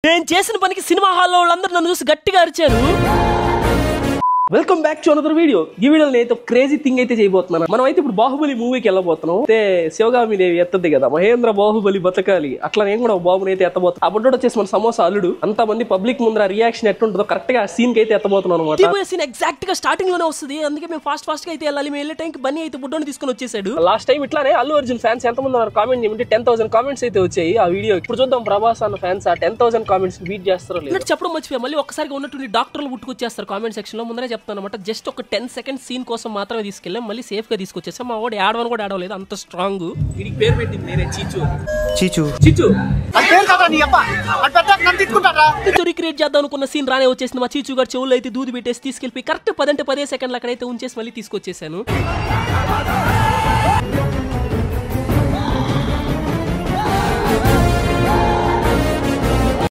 నేను చేసిన పనికి సినిమా హాల్లో వాళ్ళందరూ నన్ను చూసి గట్టిగా అరిచారు. Welcome back to another video. ఈ వీడియోలో నేను క్రేజీ థింగ్ అయితే చేయబోతున్నాను. మనం అయితే ఇప్పుడు బాహుబలి మూవీకి వెళ్ళబోతున్నాం. అయితే శివగామి దేవి ఎత్తది కదా, మహేంద్ర బాహుబలి బతకాలి, అట్లా నేను కూడా బాబుని అయితే ఎత్తబోతాను. ఆ బుడ్డోడు వచ్చేసి మన సమోసా అల్లుడు. అంత మంది పబ్లిక్ ముందర రియాక్షన్ ఎట్టుంటుందో కరెక్ట్ గా ఆ సీన్ కి అయితే ఎత్తబోతున్నాను అనమాట. సీన్ ఎగ్జాక్ట్ గా స్టార్టింగ్ లోనే వస్తుంది, అందుకే మేము ఫాస్ట్ గా అయితే వెళ్ళాలి. మేము వెళ్ళే టైంకి బన్నీ అయితే బుడ్డోని తీసుకొని వచ్చేసాడు. లాస్ట్ టైం ఇట్లానే అల్లు అర్జున్ ఫ్యాన్స్ ఎంత మంది కామెంట్ చేయమంటే 10,000 కామెంట్స్ అయితే వచ్చాయి ఆ వీడియో. ఇప్పుడు చూద్దాం ప్రభాస్ అన్న ఫ్యాన్స్ ఆ 10,000 కామెంట్స్ బీట్ చేస్తారో లేదు. చెప్పడం మర్చిపోయా, మళ్ళీ ఒక్కసారిగా ఉన్నటువంటి డాక్టర్లు పుట్టుకొచ్చేస్తారు కామెంట్ సెక్షన్ లో. ముందరే చెప్తాను అనమాట, జస్ట్ ఒక 10 సెకండ్ సీన్ కోసం మాత్రమే తీసుకెళ్ళాం, మళ్ళీ సేఫ్ గా తీసుకొచ్చేసాం. మా వాడు ఆడవని కూడా ఆడవలేదు, అంత స్ట్రాంగ్. వీడికి పేరు పెట్టింది నేనే, చీచు. చీచు చీచు రీక్రియేట్ చేద్దాం అనుకున్న సీన్ రానే వచ్చేసింది. మా చీచు గారు చెవులు అయితే దూది పెట్టేసి తీసుకెళ్ళి కరెక్ట్ 10 సెకండ్లు అక్కడైతే ఉంచేసి మళ్ళీ తీసుకొచ్చేసాను.